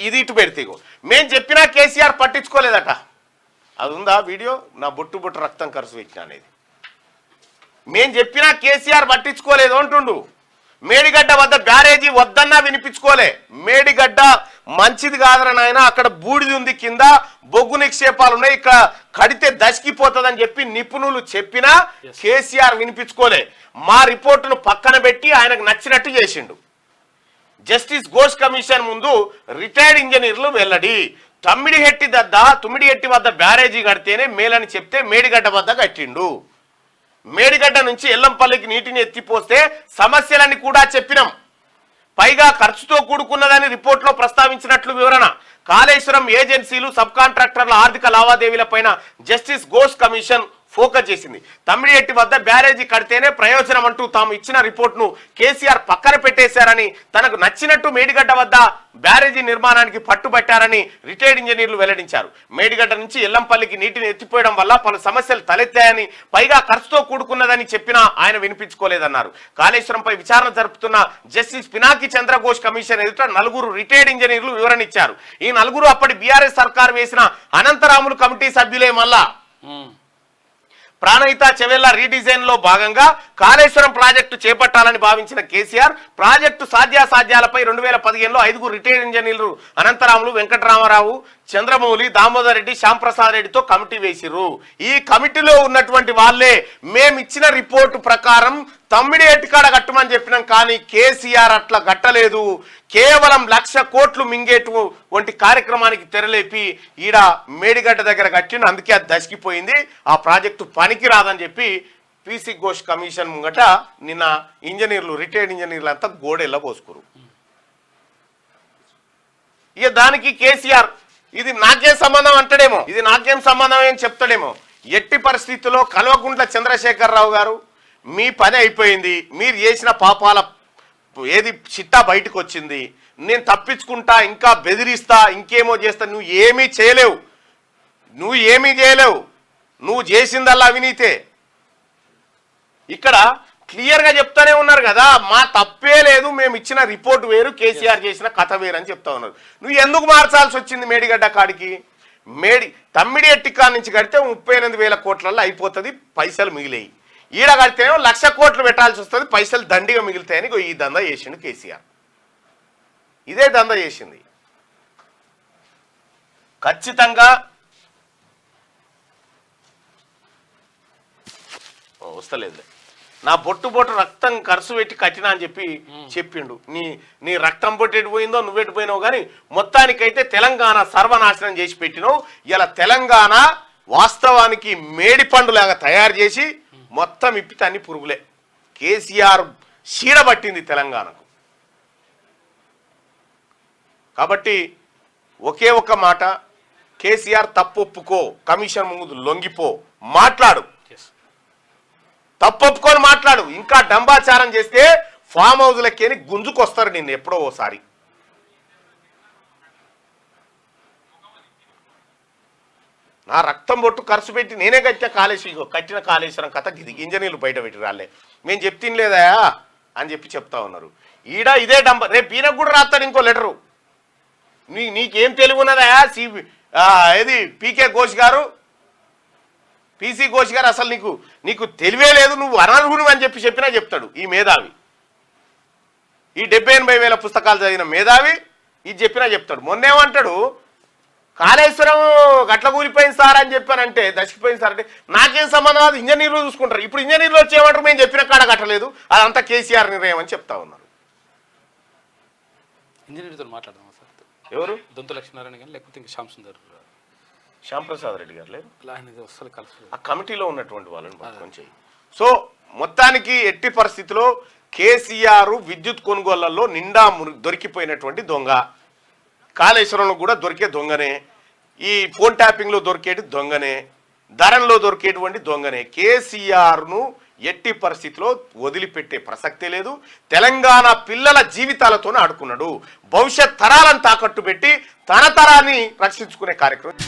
ఇది ఇటు పెడితే మేము చెప్పినా కేసీఆర్ పట్టించుకోలేదట. అది ఉందా వీడియో? నా బొట్టు రక్తం ఖర్చు పెట్టిన అనేది మేం చెప్పినా కేసీఆర్ పట్టించుకోలేదు అంటుండు. మేడిగడ్డ వద్ద బ్యారేజీ వద్దన్నా వినిపించుకోలే. మేడిగడ్డ మంచిది కాదని ఆయన, అక్కడ బూడిది ఉంది, కింద బొగ్గు నిక్షేపాలు ఉన్నాయి, ఇక్కడ కడితే దశకిపోతుందని చెప్పి నిపుణులు చెప్పినా కేసీఆర్ వినిపించుకోలే. మా రిపోర్టును పక్కన పెట్టి ఆయనకు నచ్చినట్టు చేసిండు. జస్టిస్ ఘోష్ కమిషన్ ముందు రిటైర్డ్ ఇంజనీర్లు వెల్లడి. తుమ్మిడిహెట్టి వద్ద బ్యారేజీ కడితేనే మేలని చెప్తే మేడిగడ్డ వద్ద కట్టిండు. మేడిగడ్డ నుంచి ఎల్లంపల్లికి నీటిని ఎత్తిపోస్తే సమస్యలని కూడా చెప్పినాం. పైగా ఖర్చుతో కూడుకున్నదని రిపోర్ట్లో ప్రస్తావించినట్లు వివరణ. కాళేశ్వరం ఏజెన్సీలు, సబ్ కాంట్రాక్టర్ల ఆర్థిక లావాదేవీలపైన జస్టిస్ ఘోష్ కమిషన్ ఫోకస్ చేసింది. తమ్మిడిహెట్టి వద్ద బ్యారేజీ కడితేనే ప్రయోజనం అంటూ తాము ఇచ్చిన రిపోర్ట్ను కేసీఆర్ పక్కన పెట్టేశారని, తనకు నచ్చినట్టు మేడిగడ్డ వద్ద బ్యారేజీ నిర్మాణానికి పట్టుబట్టారని రిటైర్డ్ ఇంజనీర్లు వెల్లడించారు. మేడిగడ్డ నుంచి ఎల్లంపల్లికి నీటిని ఎత్తిపోయడం వల్ల పలు సమస్యలు తలెత్తాయని, పైగా ఖర్చుతో కూడుకున్నదని చెప్పినా ఆయన వినిపించుకోలేదన్నారు. కాళేశ్వరంపై విచారణ జరుపుతున్న జస్టిస్ పినాకి చంద్రఘోష్ కమిషన్ ఎదుట 4 రిటైర్డ్ ఇంజనీర్లు వివరణ ఇచ్చారు. ఈ 4 అప్పటి బీఆర్ఎస్ సర్కార్ వేసిన అనంతరాములు కమిటీ సభ్యులే. మళ్ళా ప్రాణహిత చెవెళ్ల రీడిజైన్ లో భాగంగా కాళేశ్వరం ప్రాజెక్టు చేపట్టాలని భావించిన కేసీఆర్ ప్రాజెక్టు సాధ్యాసాధ్యాలపై 2015లో 5 రిటైర్డ్ ఇంజనీర్లు అనంతరాములు, వెంకటరామారావు, చంద్రమౌళి, దామోదర్ రెడ్డి, శ్యాంప్రసాద్ రెడ్డితో కమిటీ వేసిర్రు. ఈ కమిటీలో ఉన్నటువంటి వాళ్ళే మేమిచ్చిన రిపోర్టు ప్రకారం తమ్మిడిహెట్టి కాడ కట్టమని చెప్పినాం, కానీ కేసీఆర్ అట్లా కట్టలేదు. కేవలం 1,00,000 కోట్లు మింగేటువంటి కార్యక్రమానికి తెరలేపి ఈడ మేడిగడ్డ దగ్గర కట్టిన, అందుకే అది దశకిపోయింది, ఆ ప్రాజెక్టు పనికి రాదని చెప్పి పీసీ ఘోష్ కమిషన్ ముంగట నిన్న రిటైర్డ్ ఇంజనీర్లు అంతా గోడెల్ల పోసుకురు. ఇక దానికి కేసీఆర్ ఇది నాకేం సంబంధం అంటాడేమో, ఇది నాకేం సంబంధం ఏం చెప్తాడేమో. ఎట్టి పరిస్థితుల్లో కల్వకుంట్ల చంద్రశేఖరరావు గారు, మీ పని అయిపోయింది, మీరు చేసిన పాపాల చిట్టా బయటకు వచ్చింది, నేను తప్పించుకుంటా, ఇంకా బెదిరిస్తా, ఇంకేమో చేస్తా, నువ్వు ఏమీ చేయలేవు, నువ్వు చేసిందల్లా అవినీతే. ఇక్కడ క్లియర్గా చెప్తానే ఉన్నారు కదా, మా తప్పే లేదు, మేము ఇచ్చిన రిపోర్ట్ వేరు, కేసీఆర్ చేసిన కథ వేరు అని చెప్తా ఉన్నారు. నువ్వు ఎందుకు మార్చాల్సి వచ్చింది మేడిగడ్డ కాడికి? తమ్మిడిహెట్టి కాడి నుంచి కడితే 38,000 కోట్లలో అయిపోతుంది, పైసలు మిగిలేయి. ఈడ కడితేనేమో 1,00,000 కోట్లు పెట్టాల్సి వస్తుంది, పైసలు దండిగా మిగులుతాయని ఈ దందా చేసిండు కేసీఆర్. ఇదే దందా చేసింది. ఖచ్చితంగా వస్తలేదు. నా బొట్టు రక్తం ఖర్చు పెట్టి కట్టినా అని చెప్పి చెప్పిండు. నీ రక్తం బొట్టు ఎటుపోయిందో నువ్వు ఎటుపోయినావు, కానీ మొత్తానికైతే తెలంగాణ సర్వనాశనం చేసి పెట్టినావు. ఇలా తెలంగాణ వాస్తవానికి మేడి పండులాగా తయారు చేసి మొత్తం ఇప్పితే అన్ని పురుగులే. కేసీఆర్ చీడబట్టింది తెలంగాణకు. కాబట్టి ఒకే ఒక్క మాట, కేసీఆర్ తప్పొప్పుకో, కమిషన్ ముందు లొంగిపో, మాట్లాడు, తప్పొప్పుకొని మాట్లాడు. ఇంకా డంబాచారం చేస్తే ఫామ్ హౌస్లకేని గుంజుకొస్తారు నిన్ను ఎప్పుడో ఓసారి. నా రక్తం బొట్టు ఖర్చు పెట్టి నేనే కట్టిన కాళేశ్వరం కథ ఇంజనీర్లు బయట పెట్టి రాలే, మేము చెప్తినలేదా అని చెప్తా ఉన్నారు. ఈడ ఇదే రేపు ఈయనకు కూడా రాస్తాడు ఇంకో లెటరు. నీకేం తెలుగున్నదా ఏది పీసీ ఘోష్ గారు, అసలు నీకు తెలివే లేదు, నువ్వు అనర్హుడు అని చెప్పినా చెప్తాడు ఈ మేధావి. ఈ 70-80 పుస్తకాలు చదివిన మేధావి ఇది చెప్పినా చెప్తాడు. మొన్నేమంటాడు, కాళేశ్వరం గట్ల కూలిపోయింది సార్ అని చెప్పానంటే, దశకిపోయింది సార్ అంటే నాకేం సంబంధం, అది ఇంజనీర్లు చూసుకుంటారు. ఇప్పుడు ఇంజనీర్లు వచ్చేయమంటారు, మేము చెప్పిన కాడ కట్టలేదు, అదంతా కేసీఆర్ నిర్ణయం అని చెప్తా ఉన్నారు. ఇంజనీర్తో మాట్లాడదాం సార్. ఎవరు? దొంత లక్ష్మీనారాయణ కానీ లేకపోతే ఇంకా శ్యాంప్రసాద్ రెడ్డి గారు లేరు, కలిసి ఆ కమిటీలో ఉన్నటువంటి వాళ్ళని పట్టుకొని చేయి. సో మొత్తానికి ఎట్టి పరిస్థితిలో కేసీఆర్ విద్యుత్ కొనుగోళ్లలో నిండా దొరికిపోయినటువంటి దొంగ, కాళేశ్వరంలో కూడా దొరికే దొంగనే, ఈ ఫోన్ ట్యాపింగ్లో దొరికేటి దొంగనే, ధరల్లో దొరికేటువంటి దొంగనే. కేసీఆర్ను ఎట్టి పరిస్థితిలో వదిలిపెట్టే ప్రసక్తే లేదు. తెలంగాణ పిల్లల జీవితాలతోనే ఆడుకున్నాడు. భవిష్యత్ తరాలను తాకట్టు పెట్టి తన తరాన్ని రక్షించుకునే కార్యక్రమం.